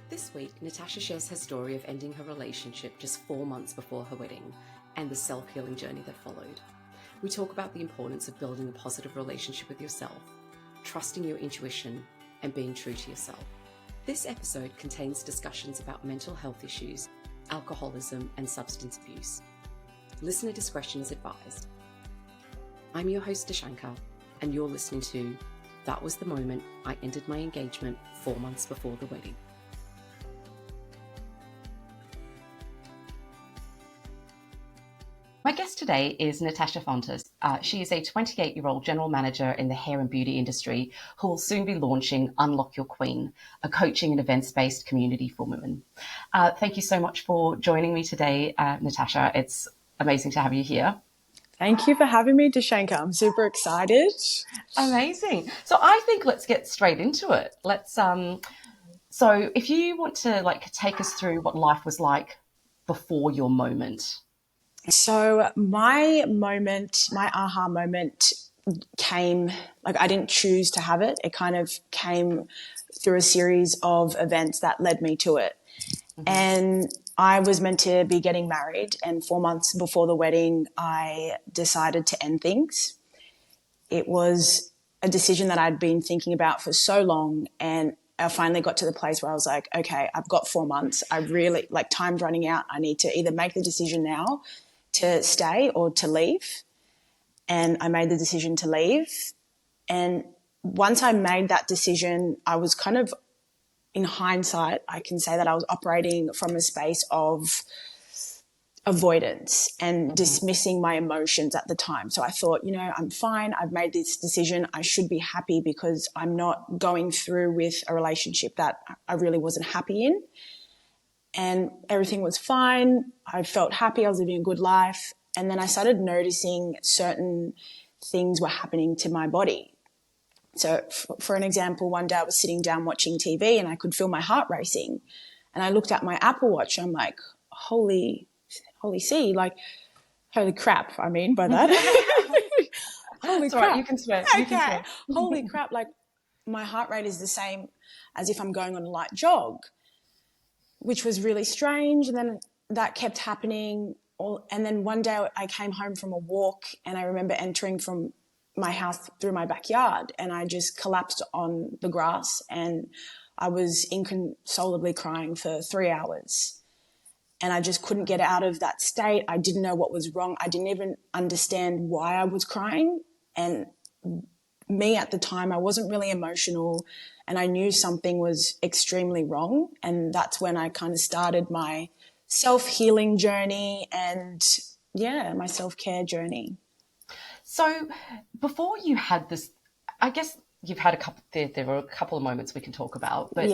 This week, Natasha shares her story of ending her relationship just 4 months before her wedding and the self-healing journey that followed. We talk about the importance of building a positive relationship with yourself, trusting your intuition, and being true to yourself. This episode contains discussions about mental health issues, alcoholism, and substance abuse. Listener discretion is advised. I'm your host, Duschanca, and you're listening to That Was the Moment I Ended My Engagement 4 months before the wedding. My guest today is Natasha Fontes. She is a 28-year-old general manager in the hair and beauty industry who will soon be launching Unlock Your Queen, a coaching and events-based community for women. Thank you so much for joining me today, Natasha. It's amazing to have you here. Thank you for having me, Duschanca. I'm super excited. Amazing. So I think let's get straight into it. So if you want to take us through what life was like before your moment. So my aha moment came, I didn't choose to have it. It kind of came through a series of events that led me to it. Mm-hmm. And I was meant to be getting married, and 4 months before the wedding, I decided to end things. It was a decision that I'd been thinking about for so long, and I finally got to the place where I was like, okay, I've got 4 months. I really, time's running out. I need to either make the decision now to stay or to leave. And I made the decision to leave. And once I made that decision, I was kind of, in hindsight, I can say that I was operating from a space of avoidance and dismissing my emotions at the time. So I thought, I'm fine. I've made this decision. I should be happy because I'm not going through with a relationship that I really wasn't happy in. And everything was fine. I felt happy. I was living a good life. And then I started noticing certain things were happening to my body. So for an example, one day I was sitting down watching TV and I could feel my heart racing. And I looked at my Apple Watch. I'm like, holy crap, I mean by that. Holy crap. Right, you can swear. Okay. You can swear. Holy crap, my heart rate is the same as if I'm going on a light jog, which was really strange. And then that kept happening. And then one day I came home from a walk and I remember entering from my house through my backyard and I just collapsed on the grass and I was inconsolably crying for 3 hours. And I just couldn't get out of that state. I didn't know what was wrong. I didn't even understand why I was crying. And me at the time, I wasn't really emotional and I knew something was extremely wrong. And that's when I kind of started my self-healing journey and, my self-care journey. So before you had this, I guess you've had there were a couple of moments we can talk about. But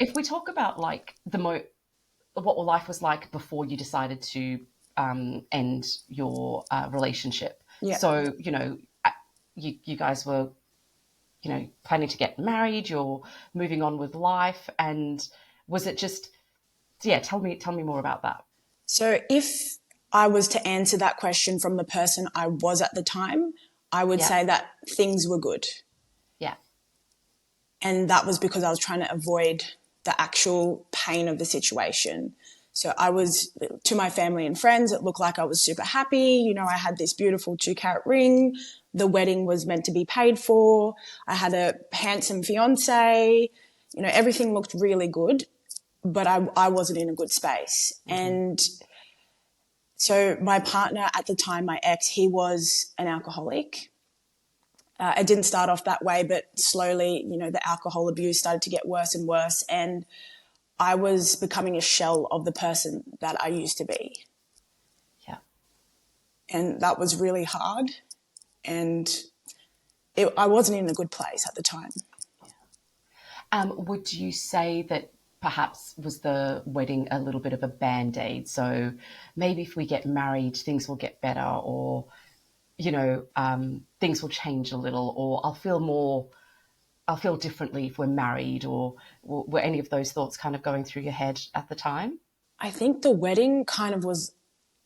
if we talk about what life was like before you decided to end your relationship. Yeah. So, you guys were, planning to get married, you're moving on with life. And was it just, tell me more about that. So if I was to answer that question from the person I was at the time, I would say that things were good. Yeah. And that was because I was trying to avoid the actual pain of the situation. So I was, to my family and friends, it looked like I was super happy. I had this beautiful 2-carat ring. The wedding was meant to be paid for. I had a handsome fiance. Everything looked really good, but I wasn't in a good space. Mm-hmm. And so my partner at the time, my ex, he was an alcoholic. It didn't start off that way, but slowly, the alcohol abuse started to get worse and worse. And I was becoming a shell of the person that I used to be. Yeah. And that was really hard. And I wasn't in a good place at the time. Yeah. Would you say that perhaps was the wedding a little bit of a Band-Aid? So maybe if we get married, things will get better, or, things will change a little, or I'll feel differently if we're married, or were any of those thoughts kind of going through your head at the time? I think the wedding kind of was,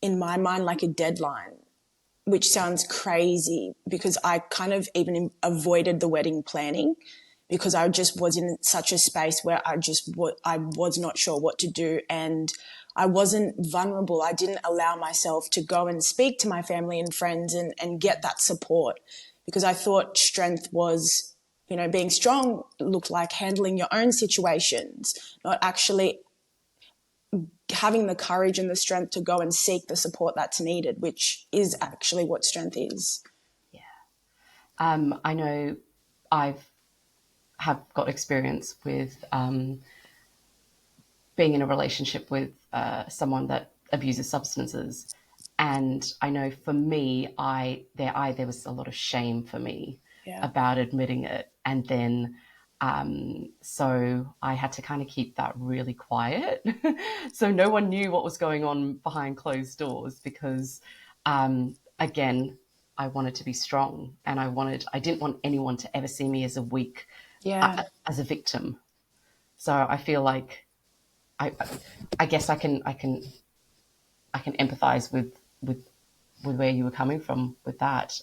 in my mind, like a deadline, which sounds crazy because I kind of even avoided the wedding planning because I just was in such a space where I was not sure what to do, and I wasn't vulnerable. I didn't allow myself to go and speak to my family and friends and get that support, because I thought strength was, being strong looked like handling your own situations, not actually having the courage and the strength to go and seek the support that's needed, which is actually what strength is. Yeah. I know have got experience with being in a relationship with someone that abuses substances, and I know for me, there was a lot of shame for me about admitting it, and then so I had to kind of keep that really quiet, so no one knew what was going on behind closed doors, because again, I wanted to be strong, and I didn't want anyone to ever see me as a weak, as a victim. So I feel like I guess I can empathize with where you were coming from with that.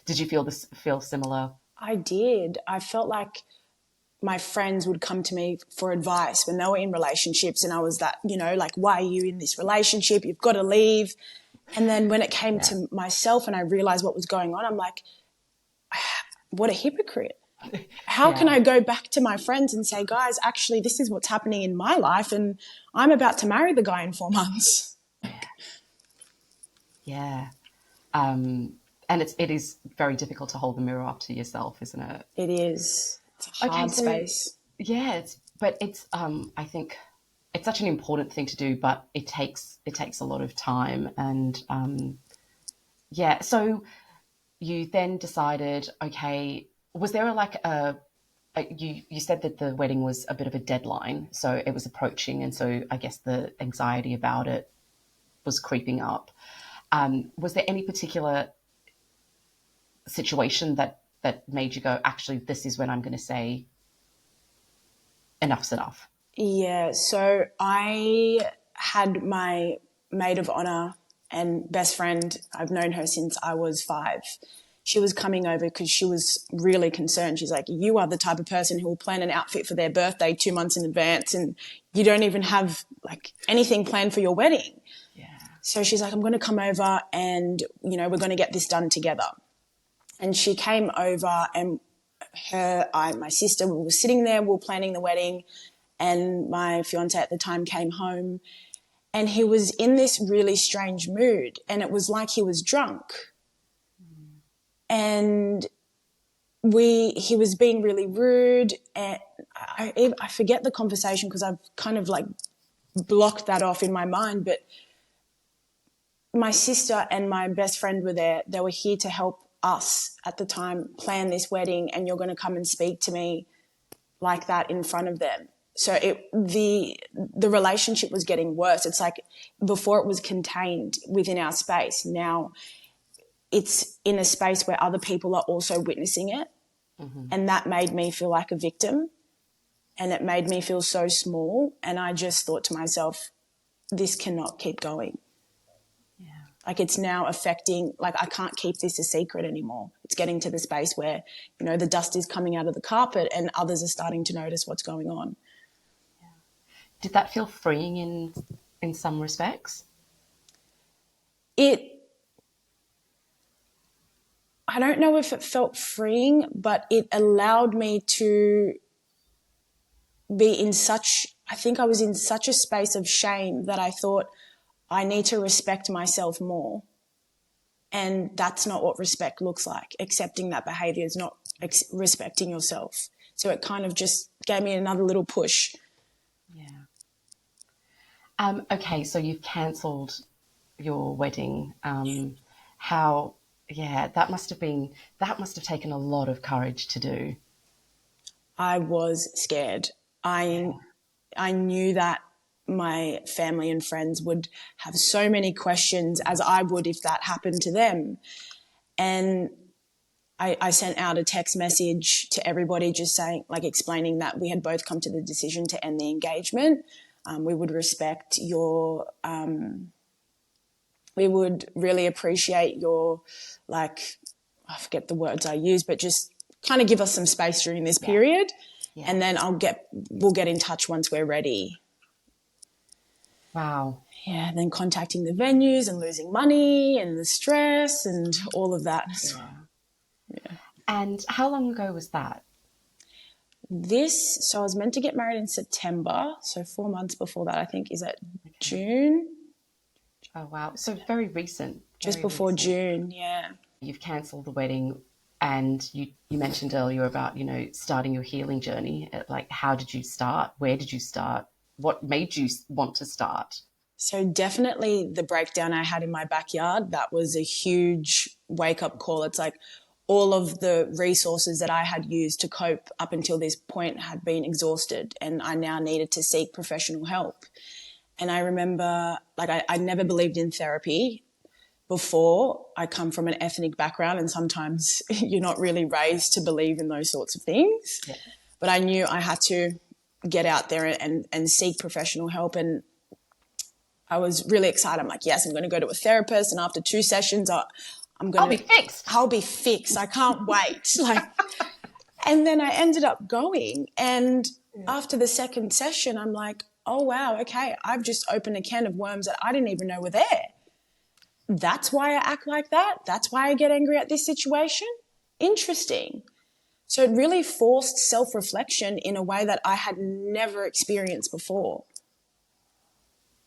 Did you feel similar? I did. I felt like my friends would come to me for advice when they were in relationships, and I was that, like, why are you in this relationship? You've got to leave. And then when it came to myself and I realized what was going on, I'm like, what a hypocrite. How can I go back to my friends and say, guys, actually, this is what's happening in my life, and I'm about to marry the guy in 4 months. Yeah. And it is very difficult to hold the mirror up to yourself, isn't it? It is. It's a hard space. Yeah, it's I think it's such an important thing to do, but it takes a lot of time. And so you then decided, okay, was there you said that the wedding was a bit of a deadline, so it was approaching, and so I guess the anxiety about it was creeping up. Was there any particular situation that made you go, actually, this is when I'm going to say enough's enough? Yeah, so I had my maid of honor and best friend. I've known her since I was 5. She was coming over because she was really concerned. She's like, you are the type of person who will plan an outfit for their birthday 2 months in advance, and you don't even have like anything planned for your wedding. Yeah. So she's like, I'm going to come over and, we're going to get this done together. And she came over, and my sister, we were sitting there, we were planning the wedding, and my fiance at the time came home, and he was in this really strange mood, and it was like he was drunk. And he was being really rude, and I forget the conversation because I've kind of like blocked that off in my mind, but my sister and my best friend were there. They were here to help us at the time plan this wedding, and you're going to come and speak to me like that in front of them. So the relationship was getting worse. It's like before it was contained within our space. Now it's in a space where other people are also witnessing it. Mm-hmm. And that made me feel like a victim, and it made me feel so small. And I just thought to myself, this cannot keep going. Like, it's now affecting, like, I can't keep this a secret anymore. It's getting to the space where, the dust is coming out of the carpet and others are starting to notice what's going on. Yeah. Did that feel freeing in some respects? I don't know if it felt freeing, but it allowed me to be I think I was in such a space of shame that I thought, I need to respect myself more. And that's not what respect looks like. Accepting that behavior is not respecting yourself. So it kind of just gave me another little push. Yeah. Okay, so you've cancelled your wedding. That must have taken a lot of courage to do. I was scared. I knew that my family and friends would have so many questions, as I would if that happened to them. And I sent out a text message to everybody just saying, like, explaining that we had both come to the decision to end the engagement. We would respect we would really appreciate your, like, I forget the words I use, but just kind of give us some space during this period. Yeah. And then we'll get in touch once we're ready. Wow. Yeah, then contacting the venues and losing money and the stress and all of that. Yeah. And how long ago was that? So I was meant to get married in September. So 4 months before that, I think, is it June? Oh, wow. So very recent. Just before June, yeah. You've cancelled the wedding, and you mentioned earlier about, starting your healing journey. Like, how did you start? Where did you start? What made you want to start? So definitely the breakdown I had in my backyard, that was a huge wake-up call. It's like all of the resources that I had used to cope up until this point had been exhausted, and I now needed to seek professional help. And I remember, I never believed in therapy before. I come from an ethnic background, and sometimes you're not really raised to believe in those sorts of things. Yeah. But I knew I had to get out there and seek professional help. And I was really excited. I'm like, yes, I'm going to go to a therapist. And after 2 sessions, I'll be fixed. I'll be fixed. I can't wait. And then I ended up going. And after the second session, I'm like, oh, wow, okay, I've just opened a can of worms that I didn't even know were there. That's why I act like that. That's why I get angry at this situation. Interesting. So it really forced self-reflection in a way that I had never experienced before.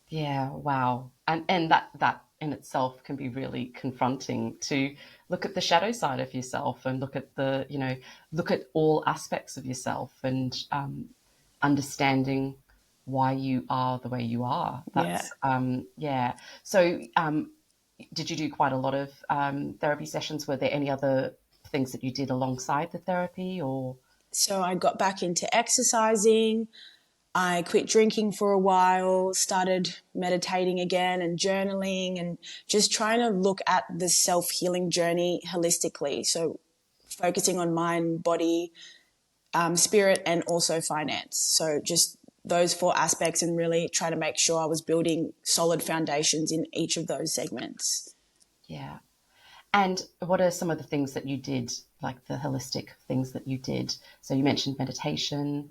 Yeah, wow. And that in itself can be really confronting, to look at the shadow side of yourself and look at all aspects of yourself, and understanding why you are the way you are. That's So did you do quite a lot of therapy sessions? Were there any other things that you did alongside the therapy, or? So I got back into exercising. I quit drinking for a while, started meditating again and journaling, and just trying to look at the self-healing journey holistically. So focusing on mind, body, spirit, and also finance. So just those 4 aspects, and really try to make sure I was building solid foundations in each of those segments. Yeah. And what are some of the things that you did, like the holistic things that you did? So you mentioned meditation.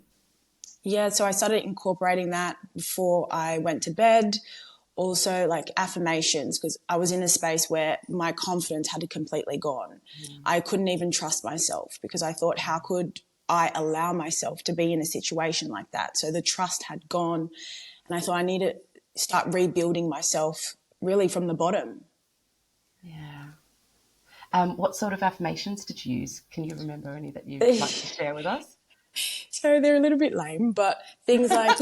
Yeah, so I started incorporating that before I went to bed. Also, like affirmations, because I was in a space where my confidence had completely gone. I couldn't even trust myself, because I thought, how could I allow myself to be in a situation like that? So the trust had gone, and I thought I need to start rebuilding myself really from the bottom. Yeah. What sort of affirmations did you use? Can you remember any that you'd like to share with us? So they're a little bit lame, but things like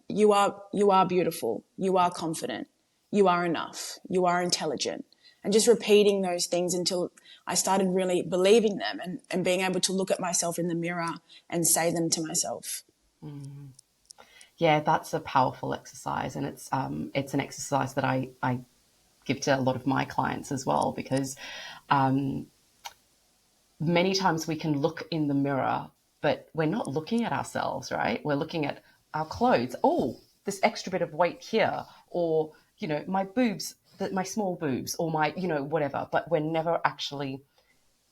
you are beautiful, you are confident, you are enough, you are intelligent, and just repeating those things until I started really believing them, and being able to look at myself in the mirror and say them to myself. Mm. Yeah, that's a powerful exercise, and it's an exercise that I give to a lot of my clients as well, because many times we can look in the mirror, but we're not looking at ourselves, right? We're looking at our clothes. Oh, this extra bit of weight here, or, my boobs, my small boobs, or my, whatever. But we're never actually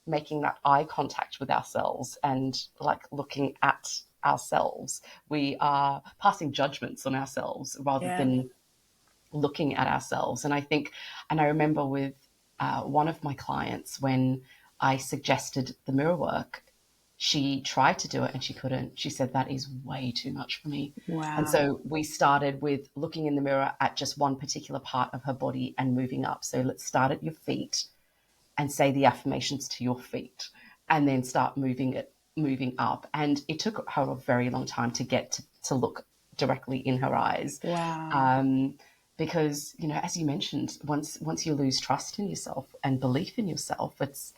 making that eye contact with ourselves and looking at ourselves. We are passing judgments on ourselves rather than looking at ourselves. And I remember with one of my clients, when I suggested the mirror work, she tried to do it and she couldn't. She said, that is way too much for me. Wow. And so we started with looking in the mirror at just one particular part of her body and moving up. So let's start at your feet and say the affirmations to your feet, and then start moving up. And it took her a very long time to get to look directly in her eyes. Wow. Because, as you mentioned, once you lose trust in yourself and belief in yourself, it's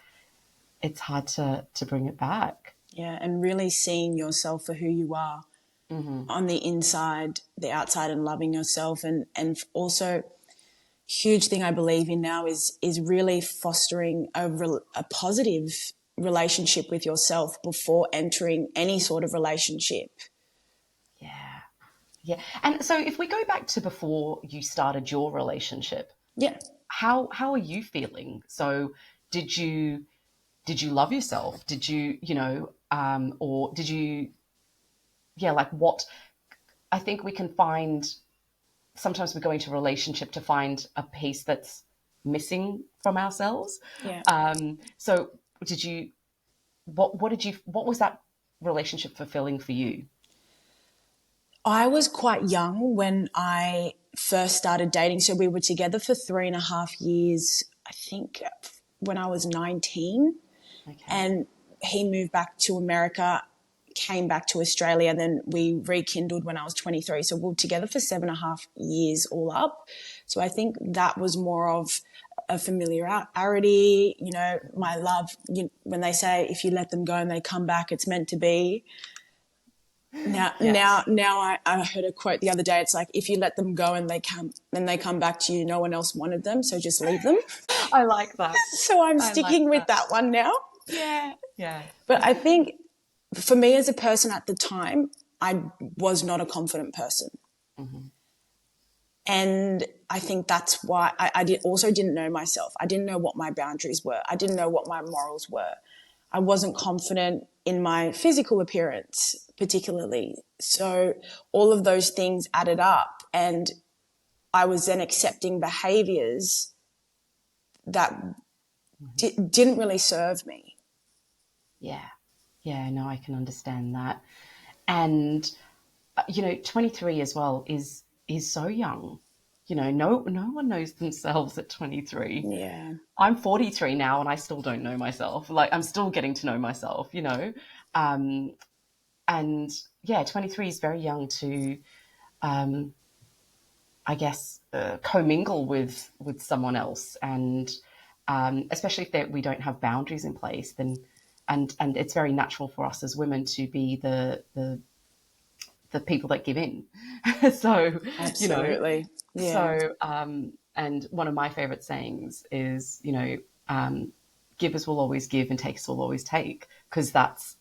hard to bring it back. Yeah, and really seeing yourself for who you are on the inside, the outside, and loving yourself. And also, huge thing I believe in now is really fostering a positive relationship with yourself before entering any sort of relationship. Yeah. And so if we go back to before you started your relationship, yeah, how are you feeling? So did you did you love yourself? Did you, or did you, like what? I think we can find, sometimes we go into a relationship to find a piece that's missing from ourselves. Yeah. So did you, what was that relationship fulfilling for you? I was quite young when I first started dating. So we were together for 3.5 years, I think, when I was 19. Okay. And he moved back to America, came back to Australia, and then we rekindled when I was 23. So we were together for 7.5 years all up. So I think that was more of a familiarity, my love. When they say if you let them go and they come back, it's meant to be. Now, Yes. now, now I heard a quote the other day. It's like, if you let them go and they come back to you, no one else wanted them, so just leave them. I like that. So I'm I like sticking with that. that one now. Yeah. Yeah. But I think for me as a person at the time, I was not a confident person. Mm-hmm. And I think that's why also didn't know myself. I didn't know what my boundaries were. I didn't know what my morals were. I wasn't confident in my physical appearance, particularly. So all of those things added up, and I was then accepting behaviors that didn't really serve me. Yeah. Yeah. No, I can understand that. And 23 as well is so young. No one knows themselves at 23. Yeah. I'm 43 now and I still don't know myself. Like, I'm still getting to know myself. Um, and yeah, 23 is very young to, I guess, commingle with someone else. And especially if we don't have boundaries in place, then, and it's very natural for us as women to be the people that give in. So, you know, Absolutely. Yeah. so, and one of my favorite sayings is, givers will always give and takers will always take, because that's,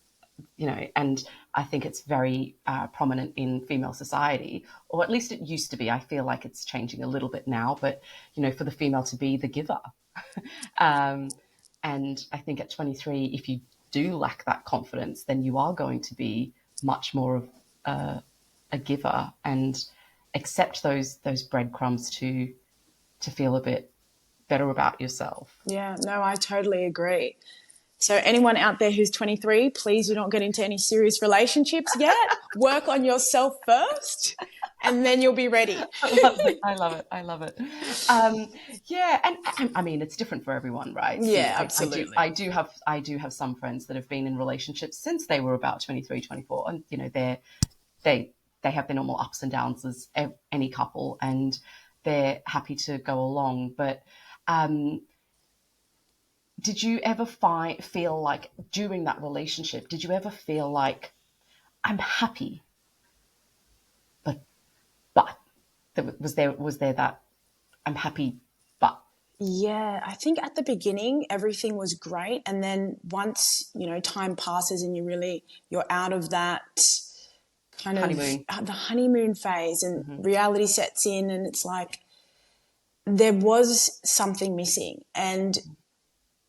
and I think it's very prominent in female society, or at least it used to be. I feel like it's changing a little bit now, but, for the female to be the giver. And I think at 23, if you do lack that confidence, then you are going to be much more of a giver and accept those breadcrumbs to feel a bit better about yourself. Yeah. No, I totally agree. So anyone out there who's 23, please do not get into any serious relationships yet. Work on yourself first, and then you'll be ready. I love it. I love it. I love it. Yeah, and I mean, it's different for everyone, right? See, Yeah, I do, absolutely. I do have some friends that have been in relationships since they were about 23, 24, and they have their normal ups and downs as any couple, and they're happy to go along. But did you ever feel like during that relationship? Did you ever feel like I'm happy, but was there that I'm happy, but Yeah, I think at the beginning everything was great, and then once time passes and you're out of that kind of honeymoon? the honeymoon phase, and reality sets in, and it's like there was something missing, and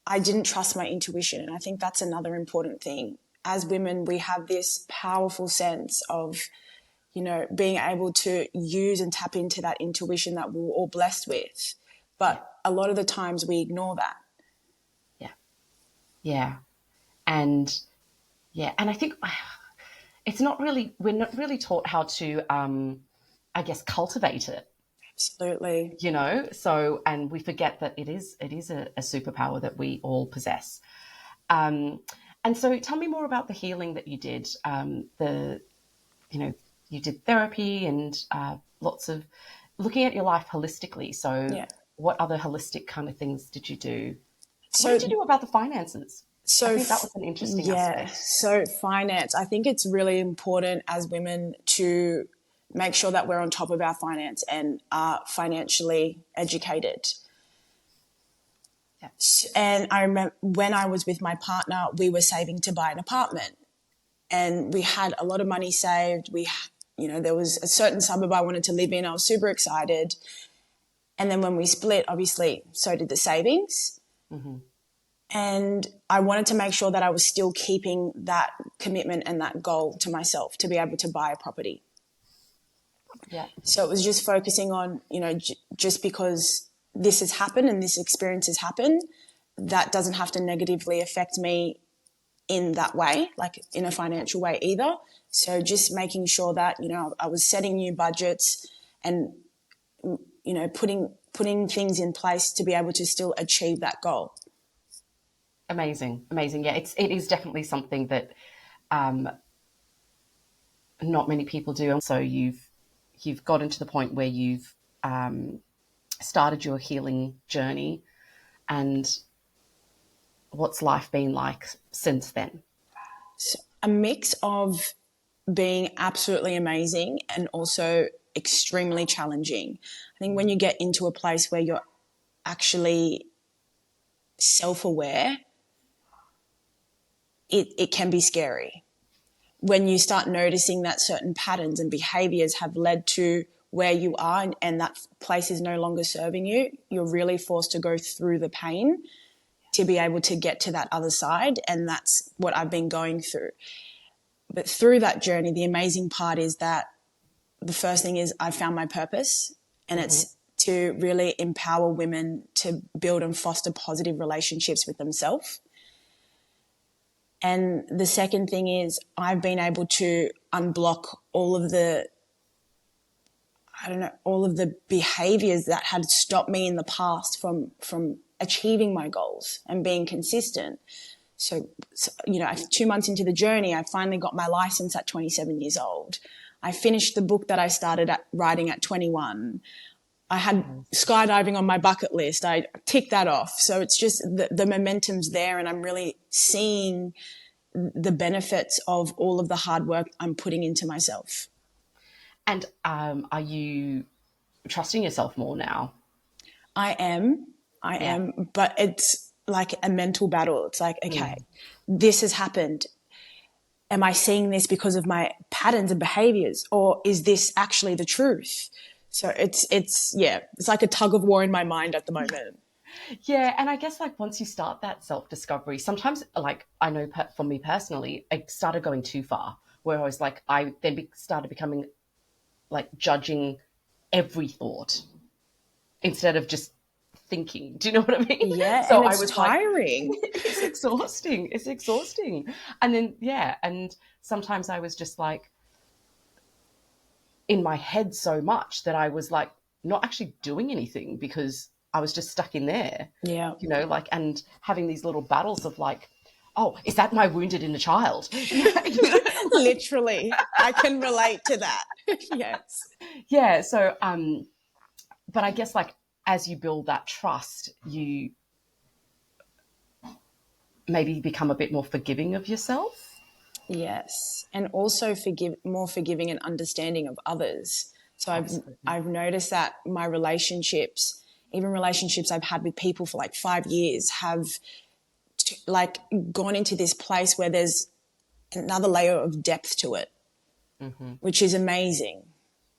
I didn't trust my intuition. And I think that's another important thing. As women, we have this powerful sense of, being able to use and tap into that intuition that we're all blessed with. Yeah, But a lot of the times we ignore that. yeah, yeah, and and I think we're not really taught how to, I guess, cultivate it. Absolutely. So, and we forget that it is a superpower that we all possess. Um, and so, tell me more about the healing that you did. You know, you did therapy and lots of looking at your life holistically. So, Yeah. what other holistic kind of things did you do? What did you So, do about the finances? I so think that was an interesting yeah. aspect. So finance, I think it's really important as women to make sure that we're on top of our finance and are financially educated. Yeah. And I remember when I was with my partner, we were saving to buy an apartment, and we had a lot of money saved. There was a certain suburb I wanted to live in. I was super excited. And then when we split, obviously, so did the savings. Mm-hmm. And I wanted to make sure that I was still keeping that commitment and that goal to myself to be able to buy a property. Yeah. So it was just focusing on, just because this has happened and this experience has happened, that doesn't have to negatively affect me in that way, like in a financial way either. So just making sure that, I was setting new budgets and, putting things in place to be able to still achieve that goal. Amazing. Yeah, it is definitely something that not many people do. And so you've gotten to the point where you've started your healing journey, and what's life been like since then? So a mix of being absolutely amazing and also extremely challenging. I think when you get into a place where you're actually self-aware, it can be scary. When you start noticing that certain patterns and behaviors have led to where you are and that place is no longer serving you, you're really forced to go through the pain to be able to get to that other side. And that's what I've been going through. But through that journey, the amazing part is that the first thing is I found my purpose, and it's to really empower women to build and foster positive relationships with themselves. And the second thing is I've been able to unblock all of the behaviors that had stopped me in the past from achieving my goals and being consistent. So 2 months into the journey, I finally got my license at 27 years old. I finished the book that I started writing at 21. I had skydiving on my bucket list. I ticked that off. So it's just the momentum's there, and I'm really seeing the benefits of all of the hard work I'm putting into myself. And are you trusting yourself more now? I am, but it's like a mental battle. It's like, okay, this has happened. Am I seeing this because of my patterns and behaviors, or is this actually the truth? So it's like a tug of war in my mind at the moment. Yeah, and I guess like once you start that self-discovery, sometimes like I know for me personally, I started going too far, where I was like, I then started becoming like judging every thought instead of just thinking. Do you know what I mean? Yeah, So and I it's was tiring. like, it's exhausting. It's exhausting. And then, yeah, and sometimes I was just like in my head so much that I was like not actually doing anything because I was just stuck in there. Yeah. Like, and having these little battles of like, oh, is that my wounded inner child? Literally. I can relate to that. Yes. Yeah. So, but I guess like as you build that trust, you maybe become a bit more forgiving of yourself. Yes. And also more forgiving and understanding of others. So I've noticed that my relationships, even relationships I've had with people for like 5 years, have like gone into this place where there's another layer of depth to it, which is amazing.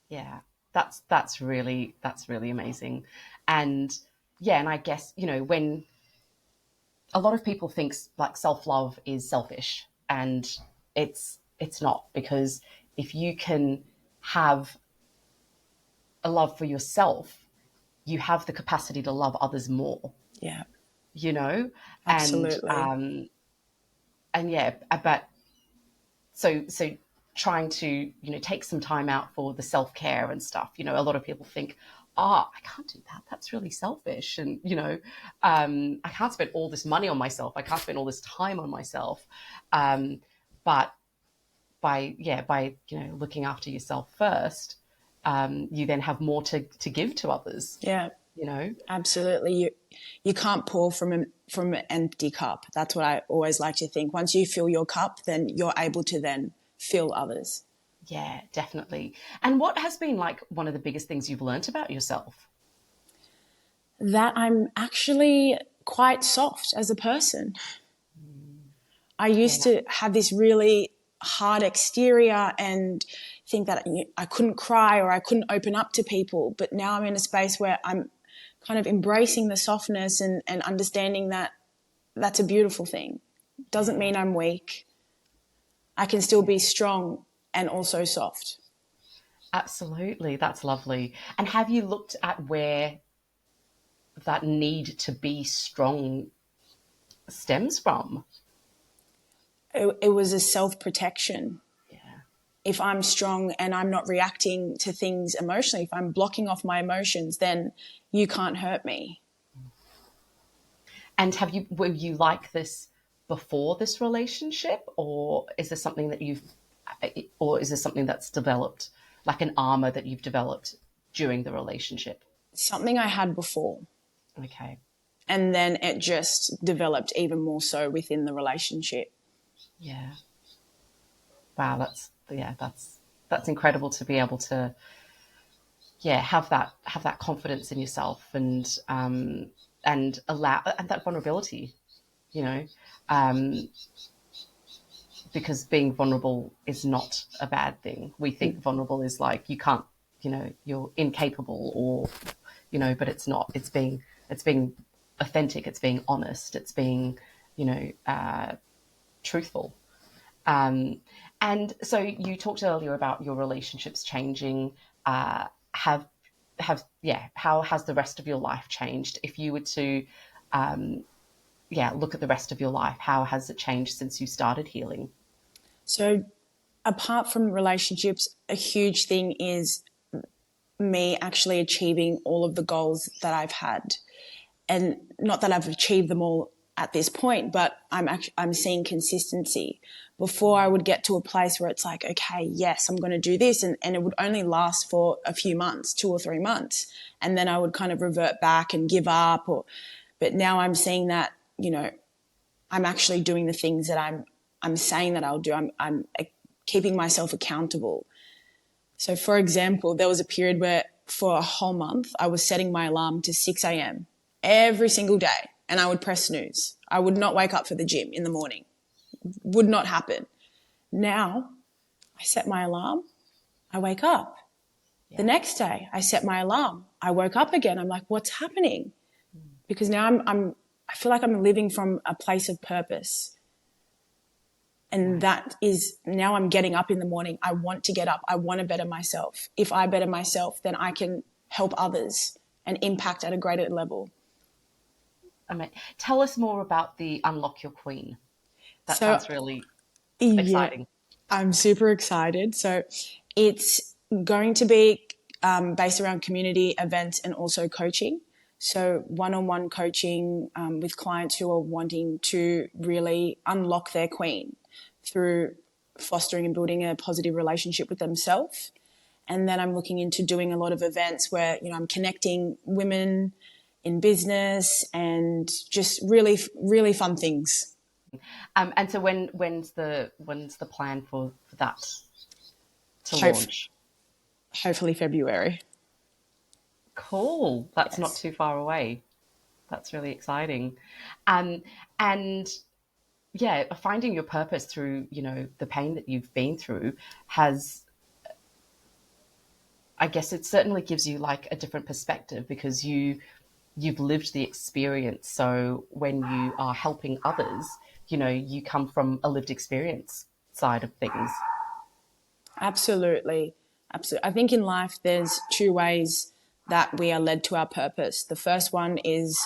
Yeah, that's really amazing. And yeah, and I guess, when a lot of people think like self-love is selfish, and it's not, because if you can have a love for yourself, you have the capacity to love others more. Yeah. Absolutely. And yeah, but so trying to take some time out for the self-care and stuff. A lot of people think, oh, I can't do that, that's really selfish, and I can't spend all this money on myself, I can't spend all this time on myself. But by looking after yourself first, you then have more to give to others. Yeah. Absolutely. You can't pour from an empty cup. That's what I always like to think. Once you fill your cup, then you're able to then fill others. Yeah, definitely. And what has been like one of the biggest things you've learnt about yourself? That I'm actually quite soft as a person. I used to have this really hard exterior and think that I couldn't cry or I couldn't open up to people. But now I'm in a space where I'm kind of embracing the softness and understanding that that's a beautiful thing. Doesn't mean I'm weak. I can still be strong and also soft. Absolutely. That's lovely. And have you looked at where that need to be strong stems from? It was a self-protection. Yeah. If I'm strong and I'm not reacting to things emotionally, if I'm blocking off my emotions, then you can't hurt me. And were you like this before this relationship, or is this something that's developed, like an armor that you've developed during the relationship? Something I had before. Okay. And then it just developed even more so within the relationship. Yeah. Wow, that's incredible to be able to have that confidence in yourself and allow and that vulnerability, you know, um, because being vulnerable is not a bad thing. We think vulnerable is like you can't, you're incapable or, but it's not. It's being authentic. It's being honest. It's being, truthful. And so you talked earlier about your relationships changing. Have how has the rest of your life changed? If you were to, look at the rest of your life, how has it changed since you started healing? So apart from relationships, a huge thing is me actually achieving all of the goals that I've had. And not that I've achieved them all at this point, but I'm seeing consistency. Before I would get to a place where it's like, okay, yes, I'm going to do this. And it would only last for a few months, 2 or 3 months. And then I would kind of revert back and give up. But now I'm seeing that, I'm actually doing the things that I'm saying that I'll do. I'm keeping myself accountable. So for example, there was a period where for a whole month, I was setting my alarm to 6 a.m. every single day. And I would press snooze. I would not wake up for the gym in the morning. Would not happen. Now, I set my alarm. I wake up. Yeah. The next day, I set my alarm. I woke up again. I'm like, what's happening? Because now I feel like I'm living from a place of purpose. And that is, now I'm getting up in the morning. I want to get up. I want to better myself. If I better myself, then I can help others and impact at a greater level. I mean, tell us more about the Unlock Your Queen. That sounds really exciting. Yeah, I'm super excited. So it's going to be based around community events and also coaching. So one-on-one coaching with clients who are wanting to really unlock their queen through fostering and building a positive relationship with themselves. And then I'm looking into doing a lot of events where, I'm connecting women in business and just really, really fun things. And so when's the plan for that to launch? Hopefully February. Cool. That's not too far away. That's really exciting. And finding your purpose through, the pain that you've been through I guess it certainly gives you like a different perspective because you've lived the experience. So when you are helping others, you come from a lived experience side of things. Absolutely. Absolutely. I think in life there's 2 ways that we are led to our purpose. The first one is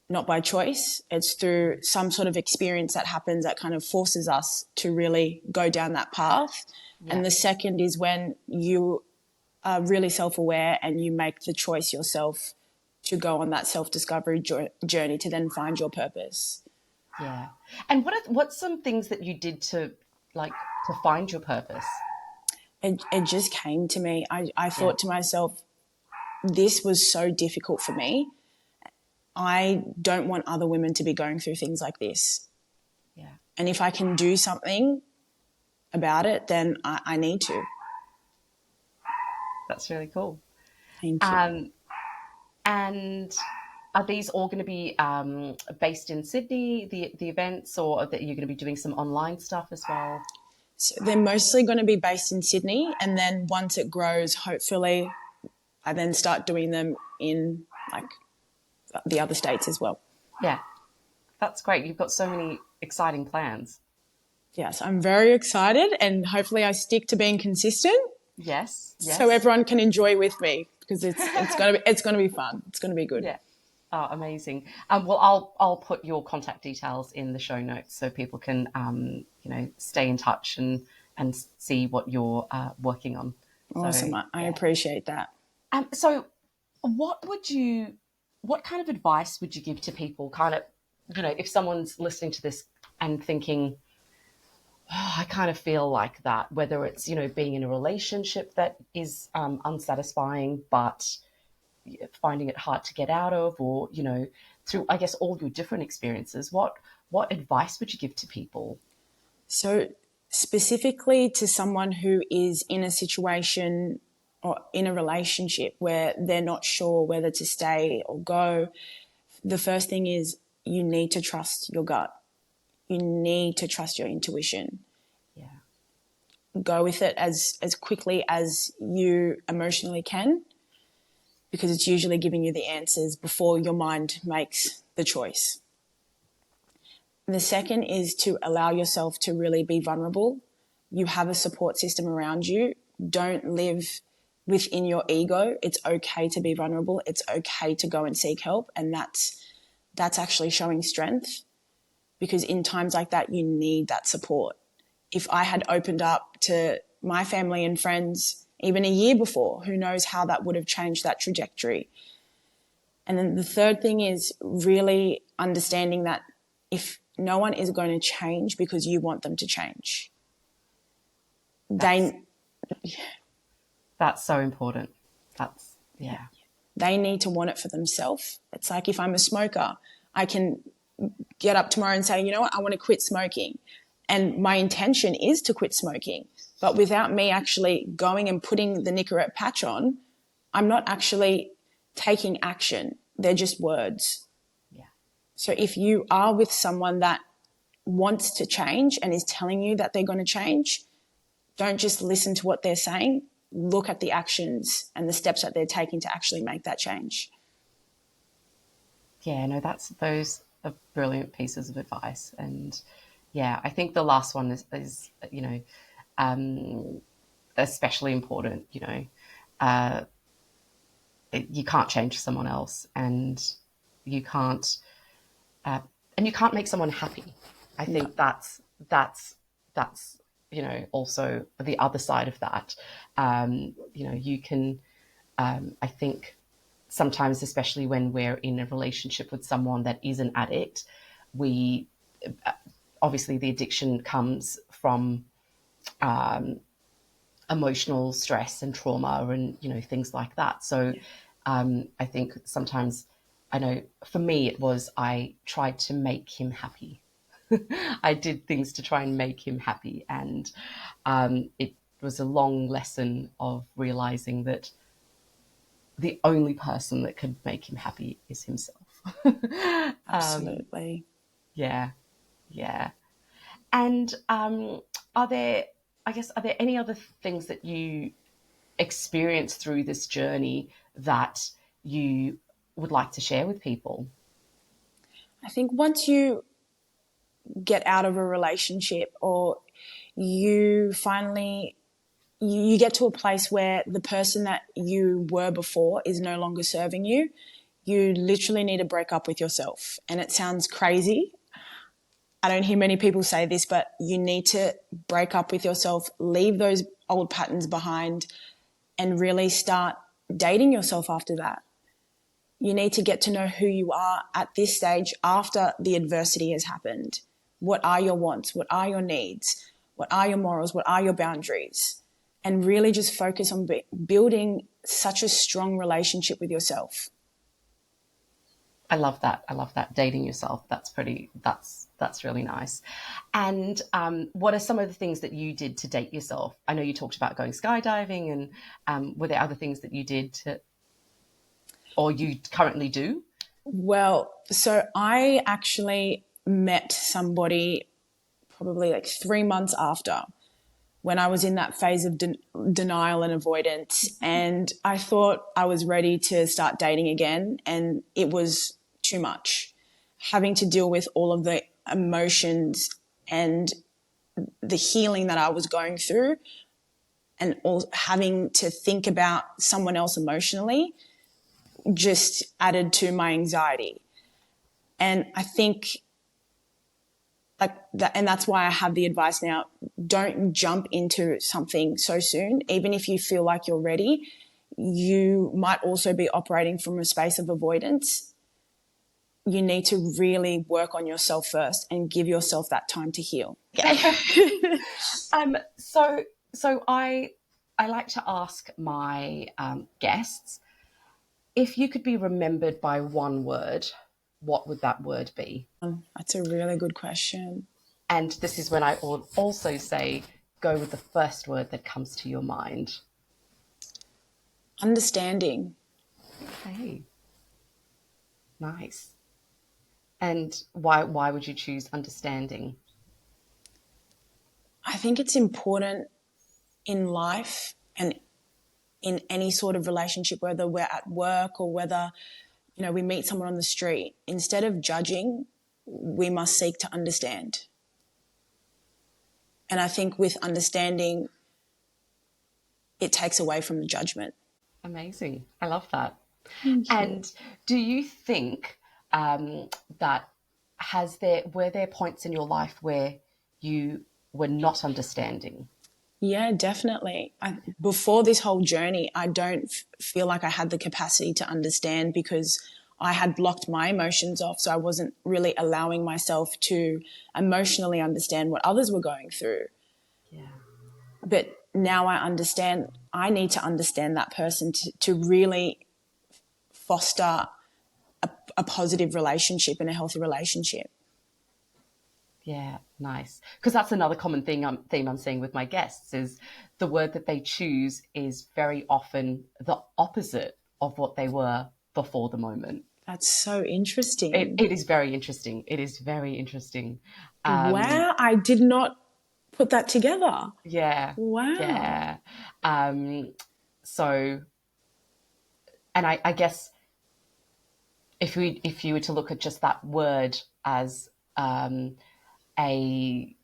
not by choice. It's through some sort of experience that happens that kind of forces us to really go down that path. Yeah. And the second is when you are really self-aware and you make the choice yourself to go on that self-discovery journey to then find your purpose. Yeah. And what's some things that you did to find your purpose? It just came to me. I thought to myself, this was so difficult for me. I don't want other women to be going through things like this. Yeah. And if I can do something about it, then I need to. That's really cool. Thank you. And are these all going to be based in Sydney, the events, or that you're going to be doing some online stuff as well? So they're mostly going to be based in Sydney, and then once it grows, hopefully, I then start doing them in the other states as well. Yeah, That's great. You've got so many exciting plans. Yes, I'm very excited, and hopefully I stick to being consistent Yes, so yes. everyone can enjoy with me, because it's gonna be fun. It's gonna be good. Yeah. Oh, amazing. Well, I'll put your contact details in the show notes so people can stay in touch and see what you're working on. Awesome. So I yeah. appreciate that. So what kind of advice would you give to people? Kind of, if someone's listening to this and thinking, oh, I kind of feel like that, whether it's being in a relationship that is unsatisfying, but finding it hard to get out of, or through, I guess, all your different experiences, what advice would you give to people? So specifically to someone who is in a situation or in a relationship where they're not sure whether to stay or go, the first thing is you need to trust your gut. You need to trust your intuition. Yeah. Go with it as quickly as you emotionally can, because it's usually giving you the answers before your mind makes the choice. The second is to allow yourself to really be vulnerable. You have a support system around you. Don't live within your ego. It's okay to be vulnerable. It's okay to go and seek help. And that's actually showing strength, because in times like that, you need that support. If I had opened up to my family and friends even a year before, who knows how that would have changed that trajectory. And then the third thing is really understanding that if no one is going to change because you want them to change, That's so important. Yeah. They need to want it for themselves. It's like if I'm a smoker, I can get up tomorrow and say, you know what, I want to quit smoking. And my intention is to quit smoking. But without me actually going and putting the Nicorette patch on, I'm not actually taking action. They're just words. Yeah. So if you are with someone that wants to change and is telling you that they're going to change, don't just listen to what they're saying. Look at the actions and the steps that they're taking to actually make that change. Yeah, no, those are brilliant pieces of advice. And yeah, I think the last one is especially important. You can't change someone else, and you can't make someone happy. I think that's also the other side of that. You can. I think sometimes, especially when we're in a relationship with someone that is an addict, we obviously the addiction comes from emotional stress and trauma and things like that. So I think sometimes, I know for me it was, I tried to make him happy. I did things to try and make him happy, and it was a long lesson of realizing that the only person that could make him happy is himself. Absolutely. Yeah, yeah. And are there any other things that you experienced through this journey that you would like to share with people? I think once you get out of a relationship, or you finally you get to a place where the person that you were before is no longer serving you, you literally need to break up with yourself. And it sounds crazy. I don't hear many people say this, but you need to break up with yourself, leave those old patterns behind, and really start dating yourself after that. You need to get to know who you are at this stage after the adversity has happened. What are your wants? What are your needs? What are your morals? What are your boundaries? And really just focus on building such a strong relationship with yourself. I love that. I love that. Dating yourself. That's really nice. And what are some of the things that you did to date yourself? I know you talked about going skydiving, and were there other things that you did or you currently do? Well, so I actually met somebody probably like 3 months after, when I was in that phase of denial and avoidance. And I thought I was ready to start dating again, and it was too much. having to deal with all of the emotions and the healing that I was going through, and all having to think about someone else emotionally just added to my anxiety. And I think like that, and that's why I have the advice now, don't jump into something so soon. Even if you feel like you're ready, you might also be operating from a space of avoidance. You need to really work on yourself first and give yourself that time to heal. So I like to ask my guests, if you could be remembered by one word, what would that word be? That's a really good question. And this is when I also say, go with the first word that comes to your mind. Understanding. Okay. Nice. And why would you choose understanding? I think it's important in life and in any sort of relationship, whether we're at work or whether, you know, we meet someone on the street. Instead of judging, we must seek to understand. And I think with understanding, it takes away from the judgment. Amazing. I love that. And do you think that were there points in your life where you were not understanding? Yeah, definitely. Before this whole journey, I don't feel like I had the capacity to understand because I had blocked my emotions off. So I wasn't really allowing myself to emotionally understand what others were going through. Yeah. But now I understand, I need to understand that person to really foster a positive relationship and a healthy relationship. Yeah, nice. Because that's another common theme I'm seeing with my guests is the word that they choose is very often the opposite of what they were before the moment. That's so interesting. It is very interesting. It is very interesting. Wow, I did not put that together. Yeah. Wow. Yeah. So, and I guess if you were to look at just that word as a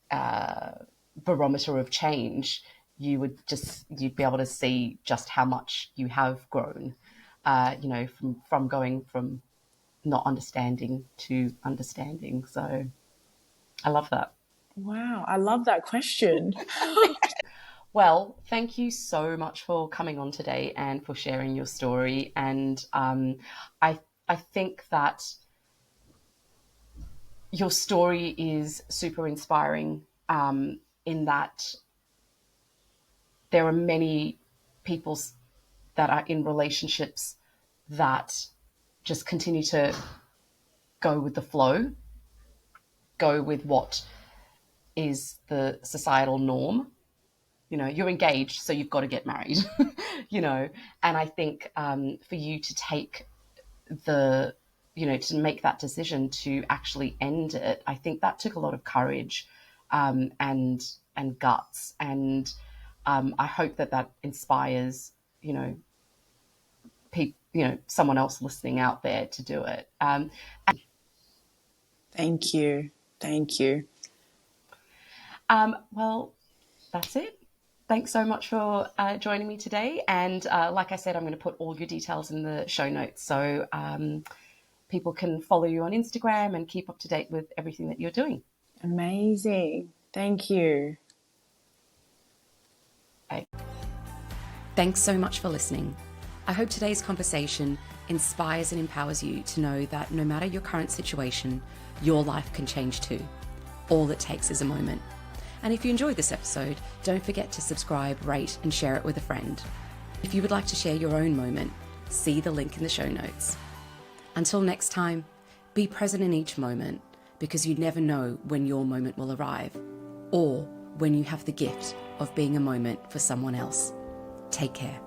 barometer of change, you'd be able to see just how much you have grown, from going from not understanding to understanding. So I love that. Wow, I love that question. Well, thank you so much for coming on today and for sharing your story. And I think that your story is super inspiring, in that there are many people that are in relationships that just continue to go with the flow, go with what is the societal norm. You know, you're engaged, so you've got to get married, and I think for you to take to make that decision to actually end it, I think that took a lot of courage, and guts. And I hope that inspires, someone else listening out there to do it. Thank you. Thank you. Well, that's it. Thanks so much for joining me today. And like I said, I'm going to put all your details in the show notes so people can follow you on Instagram and keep up to date with everything that you're doing. Amazing. Thank you. Okay. Thanks so much for listening. I hope today's conversation inspires and empowers you to know that no matter your current situation, your life can change too. All it takes is a moment. And if you enjoyed this episode, don't forget to subscribe, rate, and share it with a friend. If you would like to share your own moment, see the link in the show notes. Until next time, be present in each moment, because you never know when your moment will arrive, or when you have the gift of being a moment for someone else. Take care.